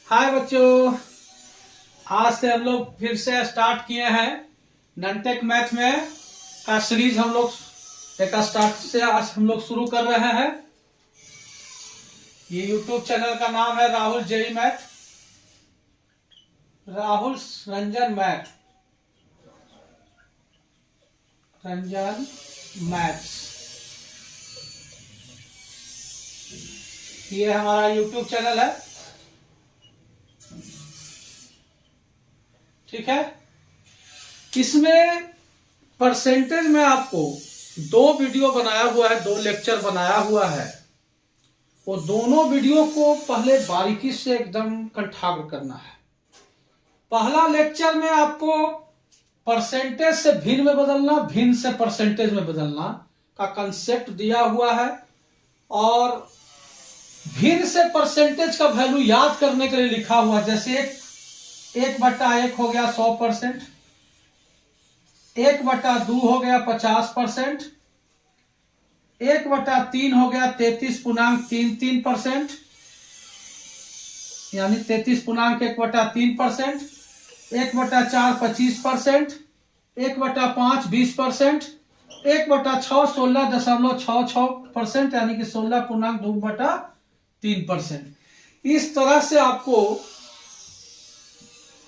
हाय बच्चों, आज से हम लोग फिर से स्टार्ट किए हैं ननटेक मैथ में का सीरीज। हम लोग एक स्टार्ट से आज हम लोग शुरू कर रहे हैं। ये यूट्यूब चैनल का नाम है Rahul JEE math, Rahul Ranjan math, Ranjan maths. ये हमारा यूट्यूब चैनल है, ठीक है। इसमें परसेंटेज में आपको दो वीडियो बनाया हुआ है, दो लेक्चर बनाया हुआ है। वो दोनों वीडियो को पहले बारीकी से एकदम कंठाग्र करना है। पहला लेक्चर में आपको परसेंटेज से भिन्न में बदलना, भिन्न से परसेंटेज में बदलना का कंसेप्ट दिया हुआ है, और भिन्न से परसेंटेज का वैल्यू याद करने के लिए लिखा हुआ, जैसे 1/1 हो गया 100%, 1/2 हो गया 50%, 1/3 हो गया 33.33%, यानी 33.1/3%, 1/4 25%, 1/5 20%, 1/6 16.66%, यानी कि 16.2/3%। इस तरह से आपको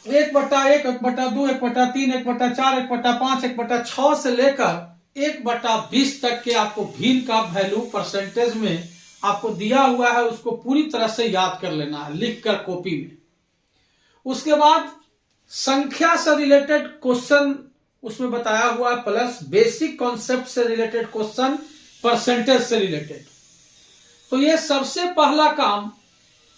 1/1, 1/2, 1/3, 1/4, 1/5, 1/6 से लेकर 1/20 तक के आपको भिन्न का वैल्यू परसेंटेज में आपको दिया हुआ है, उसको पूरी तरह से याद कर लेना है लिखकर कॉपी में। उसके बाद संख्या से रिलेटेड क्वेश्चन उसमें बताया हुआ है, प्लस बेसिक कॉन्सेप्ट से रिलेटेड क्वेश्चन परसेंटेज से रिलेटेड। तो ये सबसे पहला काम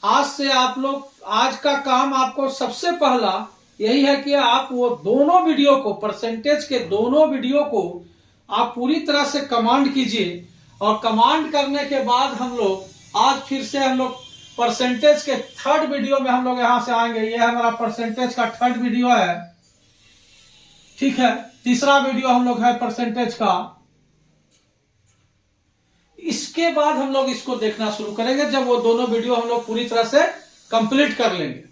आज से आप लोग, आज का काम आपको सबसे पहला यही है कि आप वो दोनों वीडियो को, परसेंटेज के दोनों वीडियो को आप पूरी तरह से कमांड कीजिए। और कमांड करने के बाद हम लोग आज फिर से हम लोग परसेंटेज के थर्ड वीडियो में हम लोग यहां से आएंगे। ये हमारा परसेंटेज का थर्ड वीडियो है, ठीक है। तीसरा वीडियो हम लोग है परसेंटेज का। इसके बाद हम लोग इसको देखना शुरू करेंगे जब वो दोनों वीडियो हम लोग पूरी तरह से कंप्लीट कर लेंगे,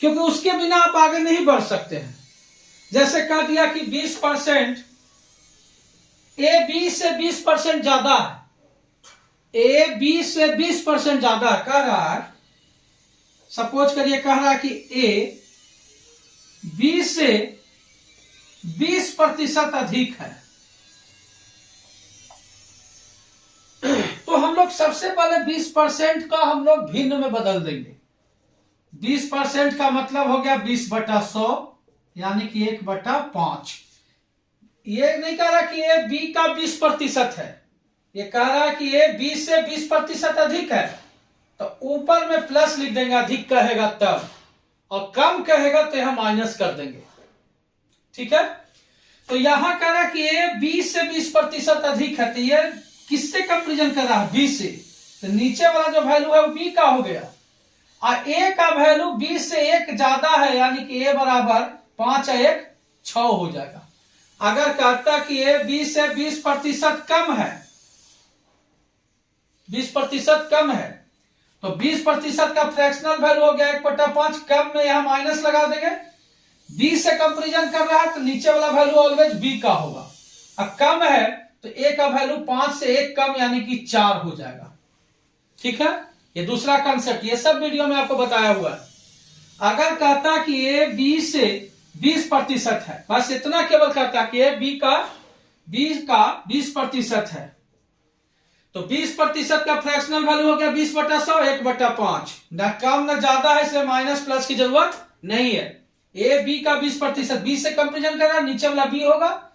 क्योंकि उसके बिना आप आगे नहीं बढ़ सकते हैं। जैसे कह दिया कि 20%, ए 20 से 20% ज्यादा है, ए 20 से 20% ज्यादा कह रहा है। सपोज करिए कह रहा है कि ए 20 से 20% अधिक है। तो हम लोग सबसे पहले 20% का हम लोग भिन्न में बदल देंगे। 20% का मतलब हो गया 20/100, यानी कि 1/5। ये नहीं कह रहा कि ये बी का 20% है, ये कह रहा है कि ये 20 से 20% अधिक है। तो ऊपर में प्लस लिख देंगे अधिक कहेगा तब, और कम कहेगा तो यहां माइनस कर देंगे, ठीक है। तो यहां कह रहा है कि ये 20 से 20% अधिक है, तो ये किससे कंपेरिजन कर रहा है? बी से। तो नीचे वाला जो वैल्यू है वो बी का हो गया, और ए का वैल्यू 20 से 1 ज्यादा है, यानी कि ए बराबर 5 और 1 6 हो जाएगा। अगर कहता कि ये 20 से 20% कम है, 20% कम है, तो 20% का फ्रैक्शनल वैल्यू हो गया 1/5। कम में यहां माइनस लगा देंगे। 20 से कंपेरिजन कर रहा है तो नीचे वाला वैल्यू ऑलवेज बी का होगा, और कम है तो ए का वैल्यू 5 से 1 कम, यानी कि 4 हो जाएगा, ठीक है। ये दूसरा कंसेप्ट, ये सब वीडियो में आपको बताया हुआ है। अगर कहता कि ये 20 से 20% है, बस इतना केवल कहता कि ये बी का 20% है, तो 20% का फ्रैक्शनल वैल्यू हो गया 20/100, 1/5। न कम न ज्यादा है, इसलिए माइनस प्लस की जरूरत नहीं है। ए बी का 20%, 20 से कंपेरिजन कर रहा है, नीचे वाला बी होगा,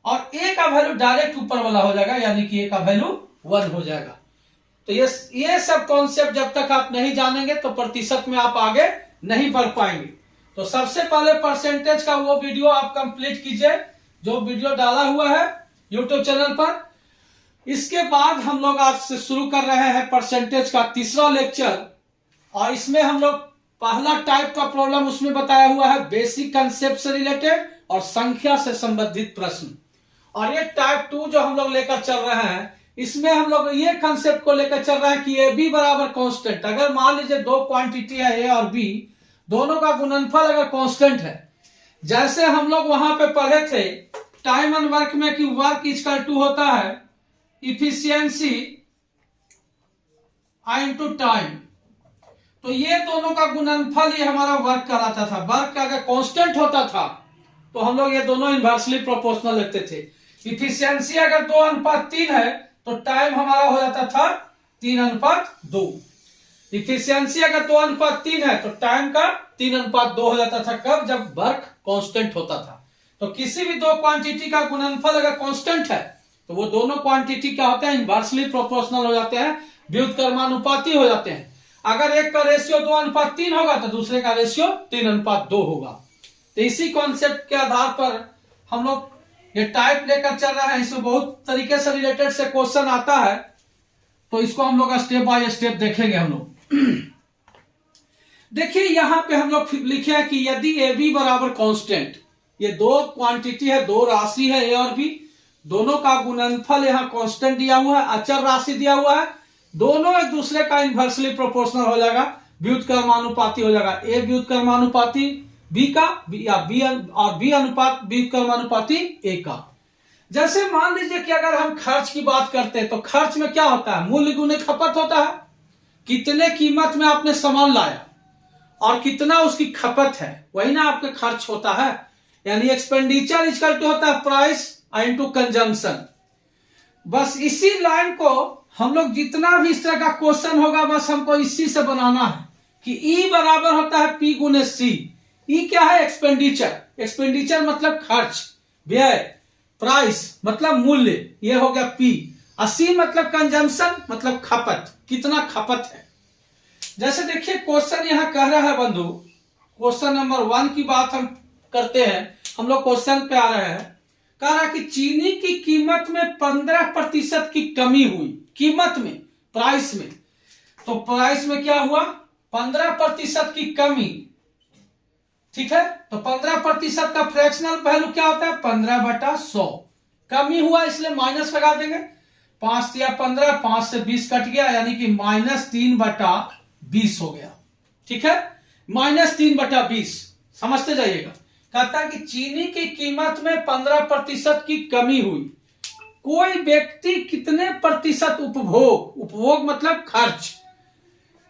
और ए का वैल्यू डायरेक्ट ऊपर वाला हो जाएगा, यानी कि ए का वैल्यू 1 हो जाएगा। तो ये सब कॉन्सेप्ट जब तक आप नहीं जानेंगे तो प्रतिशत में आप आगे नहीं बढ़ पाएंगे। तो सबसे पहले परसेंटेज का वो वीडियो आप कंप्लीट कीजिए जो वीडियो डाला हुआ है यूट्यूब चैनल पर। इसके बाद हम लोग आज से शुरू कर रहे हैं परसेंटेज का तीसरा लेक्चर, और इसमें हम लोग पहला टाइप का प्रॉब्लम उसमें बताया हुआ है बेसिक कंसेप्ट से रिलेटेड और संख्या से संबंधित प्रश्न। और ये टाइप 2 जो हम लोग लेकर चल रहे हैं, इसमें हम लोग ये कंसेप्ट को लेकर चल रहा है कि ए बी बराबर कांस्टेंट। अगर मान लीजिए दो क्वांटिटी है ए और बी, दोनों का गुणनफल अगर कांस्टेंट है, जैसे हम लोग वहां पे पढ़े थे टाइम एंड वर्क में कि वर्क इक्वल टू होता है इफिशियंसी इनटू टाइम, तो ये दोनों का गुणनफल ये हमारा वर्क कहलाता था। वर्क अगर कांस्टेंट होता था तो हम लोग ये दोनों इनवर्सली प्रोपोर्शनल लेते थे। इफिशियंसी अगर 2:3 है तो टाइम हमारा हो जाता था 3:2। इफिशियंसी अगर 2:3 है तो टाइम का 3:2 हो जाता था। कब? जब वर्क कांस्टेंट होता था। तो किसी भी दो क्वांटिटी का गुणनफल अगर कांस्टेंट है तो वो दोनों क्वांटिटी क्या होते हैं? इनवर्सली प्रोपोर्शनल हो जाते हैं, व्युत्क्रमानुपाती हो जाते हैं। अगर एक का रेशियो 2:3 होगा तो दूसरे का रेशियो 3:2 होगा। तो इसी कॉन्सेप्ट के आधार पर हम लोग ये टाइप लेकर चल रहे हैं। इसमें बहुत तरीके से रिलेटेड से क्वेश्चन आता है, तो इसको हम लोग स्टेप बाय स्टेप देखेंगे हम लोग। देखिए यहां पे हम लोग लिखे हैं कि यदि ए बी बराबर कांस्टेंट, ये दो क्वांटिटी है, दो राशि है ए और बी, दोनों का गुणनफल यहाँ कांस्टेंट दिया हुआ है, अचर राशि दिया हुआ है, दोनों एक दूसरे का इनवर्सली प्रोपोर्शनल हो जाएगा, व्युत्क्रमानुपाती हो जाएगा। ए व्युत्क्रमानुपाती बी का, या बी और बी अनुपात व्युत्क्रमानुपाती ए का। जैसे मान लीजिए कि अगर हम खर्च की बात करते हैं तो खर्च में क्या होता है? मूल्य गुने खपत होता है। कितने कीमत में आपने सामान लाया और कितना उसकी खपत है, वही ना आपका खर्च होता है। यानी एक्सपेंडिचर इक्वल टू होता है प्राइस इनटू कंजम्पशन। बस इसी लाइन को हम लोग जितना भी इस तरह का क्वेश्चन होगा बस हमको इसी से बनाना है कि ई बराबर होता है पी गुने सी। ई क्या है? एक्सपेंडिचर। एक्सपेंडिचर मतलब खर्च, व्यय, प्राइस मतलब मूल्य, ये हो गया पी। और सी मतलब कंजम्पशन मतलब खपत, कितना खपत है। जैसे देखिए क्वेश्चन यहां कह रहा है बंधु, क्वेश्चन नंबर 1 की बात हम करते हैं, हम लोग क्वेश्चन पे आ रहे हैं। कह रहा कि चीनी की कीमत में 15% की कमी हुई। कीमत में, प्राइस में, तो प्राइस में क्या हुआ? 15% की कमी। ठीक है, तो 15% का फ्रैक्शनल वैल्यू क्या होता है? 15/100। कमी हुआ इसलिए माइनस लगा देंगे। 5 या 15, 5 से 20 कट गया, यानी कि -3/20 हो गया। ठीक है, -3/20 समझते जाइएगा। कहता है कि चीनी की कीमत में 15% की कमी हुई। कोई व्यक्ति कितने प्रतिशत उपभोग, उपभोग मतलब खर्च,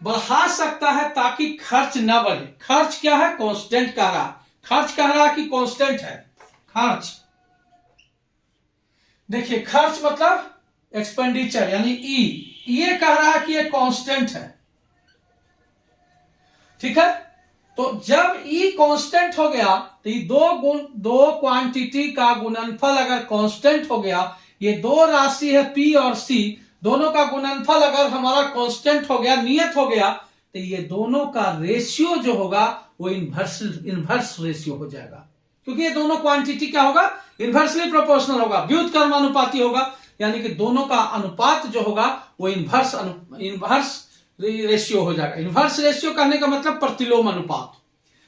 बढ़ा सकता है ताकि खर्च न बढ़े। खर्च क्या है? कांस्टेंट कह रहा, खर्च कह रहा कि कांस्टेंट है खर्च। देखिए खर्च मतलब एक्सपेंडिचर यानी ई, ये कह रहा है कि ये कांस्टेंट है। ठीक है, तो जब ई कांस्टेंट हो गया तो ये दो क्वांटिटी का गुणनफल अगर कांस्टेंट हो गया, ये दो राशि है पी और सी, दोनों का गुणनफल अगर हमारा कांस्टेंट हो गया, नियत हो गया, तो ये दोनों का रेशियो जो होगा वो इनवर्स रेशियो हो जाएगा। क्योंकि ये दोनों क्वांटिटी क्या होगा? इनवर्सली प्रोपोर्शनल होगा, व्युत्क्रमानुपाती होगा। यानी कि दोनों का अनुपात जो होगा वो इनवर्स रेशियो हो जाएगा। इनवर्स रेशियो कहने का मतलब प्रतिलोम अनुपात।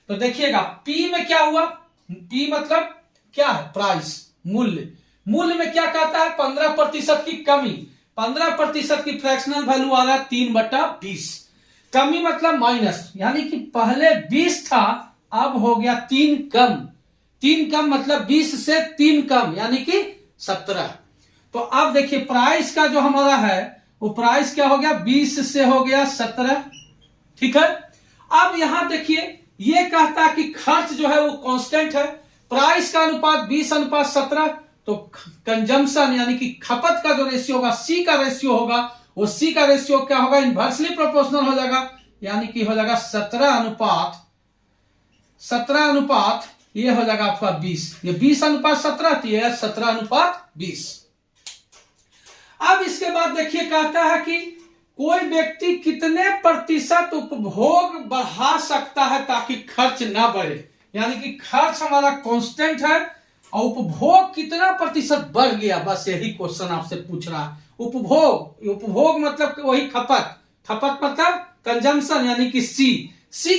तो देखिएगा P में क्या हुआ? P मतलब क्या है? प्राइस, मूल्य। मूल्य में क्या कहता है? 15% की कमी। 15% की फ्रैक्शनल वैल्यू आ रहा है 3/20। कमी मतलब माइनस, यानी कि पहले 20 था, अब हो गया 3 कम। 3 कम मतलब 20 से 3 कम, यानी कि 17। तो अब देखिए प्राइस का जो हमारा है वो प्राइस क्या हो गया? 20 से हो गया 17। ठीक है, अब यहां देखिए ये कहता है कि खर्च जो है वो कांस्टेंट है। प्राइस का अनुपात 20:17, तो कंजम्पशन यानी कि खपत का जो रेशियो होगा, सी का रेशियो होगा, वो सी का रेशियो क्या होगा? इनवर्सली प्रोपोर्शनल हो जाएगा, यानी कि हो जाएगा 17:17 ये हो जाएगा आपका 20। ये 20:17 तो ये 17:20। अब इसके बाद देखिए कहता है कि कोई व्यक्ति कितने प्रतिशत उपभोग बढ़ा सकता है ताकि खर्च ना बढ़े। यानी कि खर्च हमारा कांस्टेंट है और उपभोग कितना प्रतिशत बढ़ गया, बस यही क्वेश्चन आपसे पूछ रहा है। उपभोग मतलब वही खपत, खपत मतलब कंजम्पशन यानी कि सी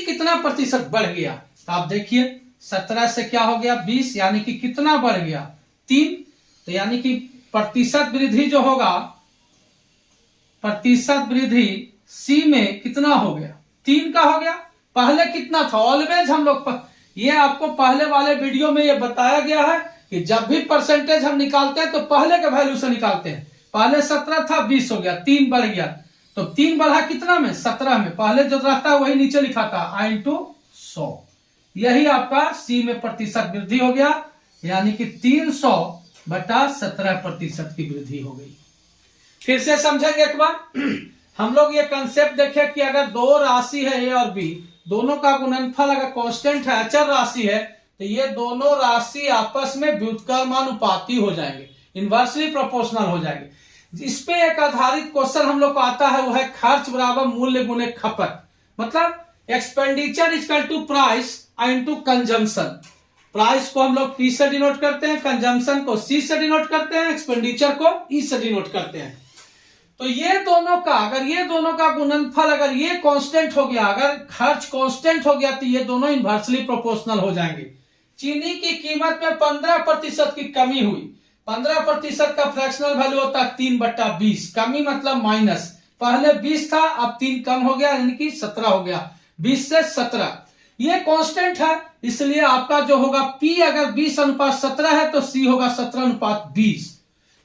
कितना प्रतिशत बढ़ गया। तो आप देखिए 17 से क्या हो गया? 20, यानी कि कितना बढ़ गया? 3। तो यानी कि प्रतिशत वृद्धि जो होगा प्रतिशत वृद्धि सी में कितना हो गया, 3 का हो गया। पहले कितना था, ऑलवेज हम लोग ये आपको पहले वाले वीडियो में ये बताया गया है कि जब भी परसेंटेज हम निकालते हैं तो पहले के वैल्यू से निकालते हैं। पहले 17 था, 20 हो गया, 3 बढ़ गया, तो 3 बढ़ा कितना में, 17 में। पहले जो रहता है वही नीचे लिखा था, I into 100। यही आपका सी में प्रतिशत वृद्धि हो गया, यानी कि 300/17% की वृद्धि हो गई। फिर से समझेंगे एक बार। हम लोग ये कंसेप्ट देखे कि अगर दो राशि है ए और बी, दोनों का गुणनफल अगर कांस्टेंट है, अचर राशि है, तो ये दोनों राशि आपस में व्युत्क्रमानुपाती हो जाएंगे, इनवर्सली प्रोपोर्शनल हो जाएंगे। इस पे एक आधारित क्वेश्चन हम लोग को आता है, वो है खर्च बराबर मूल्य गुणे खपत। मतलब expenditure equal to price into consumption. Price को हम लोग पी से डिनोट करते हैं, कंजम्पशन को सी से डिनोट करते हैं, एक्सपेंडिचर को ई से डिनोट करते हैं। तो ये दोनों का अगर ये दोनों का गुणनफल अगर ये कांस्टेंट हो गया, अगर खर्च कांस्टेंट हो गया, तो ये दोनों इनवर्सली प्रोपोर्शनल हो जाएंगे। चीनी की कीमत में 15% की कमी हुई। 15% का फ्रैक्शनल वैल्यू होता है 3/20। कमी मतलब माइनस, पहले 20 था, अब 3 कम हो गया, यानी कि 17 हो गया, 20 से 17। ये कांस्टेंट है, इसलिए आपका जो होगा P अगर 20:17 है तो C होगा 17:20।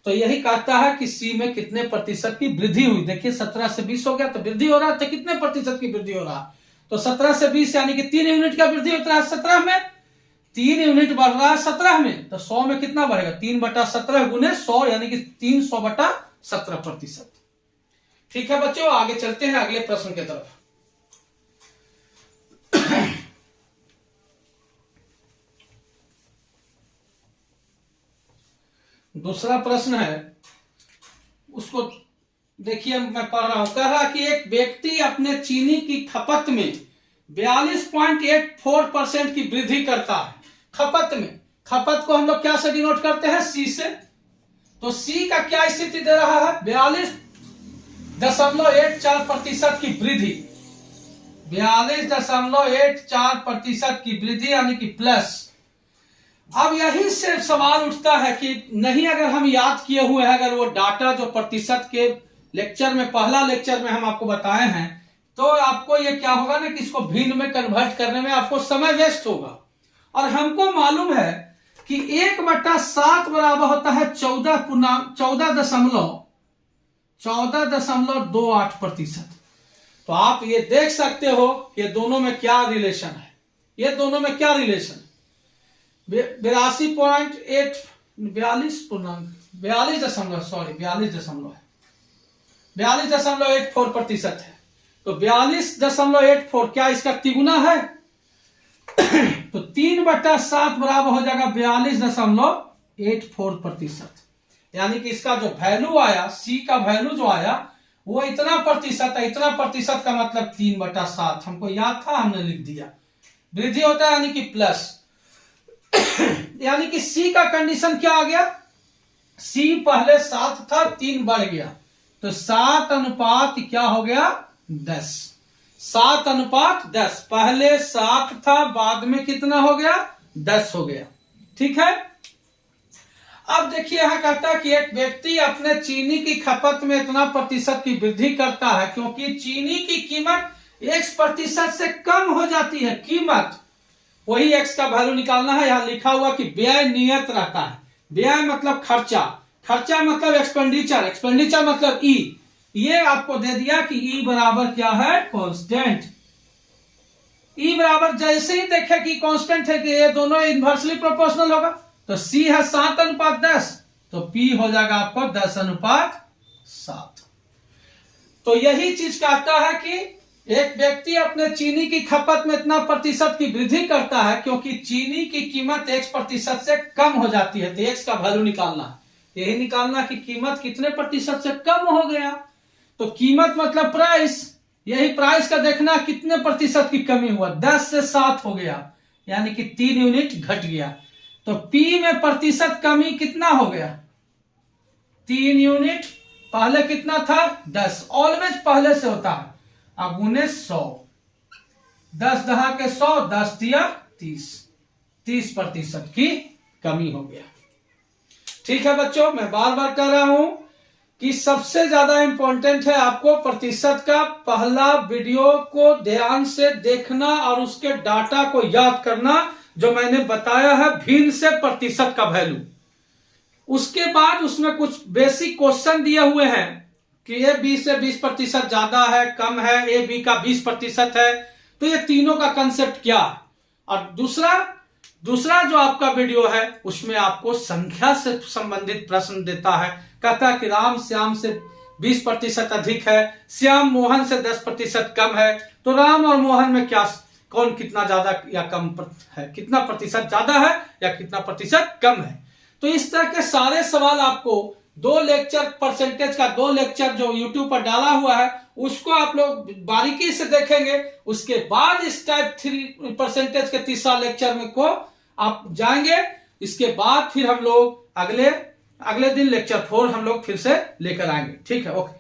तो यही कहता है कि सी में कितने प्रतिशत की वृद्धि हुई। देखिए 17 से 20 हो गया तो वृद्धि हो रहा है, तो कितने प्रतिशत की वृद्धि हो रहा है, तो 17 से 20 यानी कि 3 यूनिट का वृद्धि होता है 17 में, 3 यूनिट बढ़ रहा है 17 में, तो 100 में कितना बढ़ेगा, 3/17 गुने 100 यानी कि 300/17%। ठीक है बच्चों, आगे चलते हैं अगले प्रश्न की तरफ। दूसरा प्रश्न है, उसको देखिए, मैं पढ़ रहा हूं। कह रहा कि एक व्यक्ति अपने चीनी की खपत में 42.84% की वृद्धि करता है। खपत में, खपत को हम लोग क्या से डिनोट करते हैं, सी से। तो सी का क्या स्थिति दे रहा है, 42.84% की वृद्धि, 42.84% की वृद्धि यानी कि प्लस। अब यही से सवाल उठता है कि नहीं, अगर हम याद किए हुए हैं, अगर वो डाटा जो प्रतिशत के लेक्चर में, पहला लेक्चर में हम आपको बताए हैं, तो आपको ये क्या होगा ना कि इसको भिन्न में कन्वर्ट करने में आपको समय वेस्ट होगा। और हमको मालूम है कि 1/7 बराबर होता है 14.28%। तो आप ये देख सकते हो ये दोनों में क्या रिलेशन है, ये दोनों में क्या रिलेशन, 42.84% है। तो 42.84 क्या इसका तिगुना है, तो 3/7 बराबर हो जाएगा 42.84%। यानी कि इसका जो वैल्यू आया, सी का वैल्यू जो आया वो इतना प्रतिशत है। इतना प्रतिशत का मतलब 3/7, हमको याद था, हमने लिख दिया। वृद्धि होता है यानी कि प्लस, यानी कि सी का कंडीशन क्या आ गया, सी पहले 7 था, 3 बढ़ गया, तो 7 अनुपात क्या हो गया, 10। 7:10, पहले 7 था, बाद में कितना हो गया, 10 हो गया। ठीक है। अब देखिए यहां कहता है कि एक व्यक्ति अपने चीनी की खपत में इतना प्रतिशत की वृद्धि करता है, क्योंकि चीनी की कीमत X% से कम हो जाती है। कीमत, वही X का वैल्यू निकालना है। यहां लिखा हुआ कि व्यय नियत रहता है। व्यय मतलब खर्चा, खर्चा मतलब एक्सपेंडिचर, एक्सपेंडिचर मतलब ई। ये आपको दे दिया कि ई बराबर क्या है, कांस्टेंट। ई बराबर जैसे ही देखे कि कांस्टेंट है कि ये दोनों इनवर्सली प्रोपोर्शनल होगा, तो सी है 7:10, तो पी हो जाएगा आपको 10:7। तो यही चीज कहता है कि एक व्यक्ति अपने चीनी की खपत में इतना प्रतिशत की वृद्धि करता है, क्योंकि चीनी की कीमत X% से कम हो जाती है। तो X का वैल्यू निकालना है, यही निकालना कि कीमत कितने प्रतिशत से कम हो गया। तो कीमत मतलब प्राइस, यही प्राइस का देखना कितने प्रतिशत की कमी हुआ, 10 से 7 हो गया, यानी कि 3 यूनिट घट गया। तो P में प्रतिशत कमी कितना हो गया, 3 यूनिट। पहले कितना था, 10, ऑलवेज पहले से होता है। अब गुने 100, 10 दहा के 100, 10 दिया 30, 30% की कमी हो गया। ठीक है बच्चों, मैं बार बार कह रहा हूं कि सबसे ज्यादा इंपॉर्टेंट है आपको प्रतिशत का पहला वीडियो को ध्यान से देखना और उसके डाटा को याद करना जो मैंने बताया है भिन्न से प्रतिशत का वैल्यू। उसके बाद उसमें कुछ बेसिक क्वेश्चन दिए हुए हैं कि ए बी से 20% ज्यादा है कम है, ए बी का 20% है, तो ये तीनों का कंसेप्ट क्या है। और दूसरा जो आपका वीडियो है उसमें आपको संख्या से संबंधित प्रश्न देता है, कहता है कि राम श्याम से 20% अधिक है, श्याम मोहन से 10% कम है, तो राम और मोहन में क्या कौन कितना ज्यादा या कम है, कितना प्रतिशत ज्यादा है या कितना प्रतिशत कम है। तो इस तरह के सारे सवाल आपको 2 लेक्चर परसेंटेज का 2 लेक्चर जो यूट्यूब पर डाला हुआ है उसको आप लोग बारीकी से देखेंगे। उसके बाद इस टाइप 3% के तीसरा लेक्चर में को आप जाएंगे। इसके बाद फिर हम लोग अगले दिन लेक्चर 4 हम लोग फिर से लेकर आएंगे। ठीक है, ओके।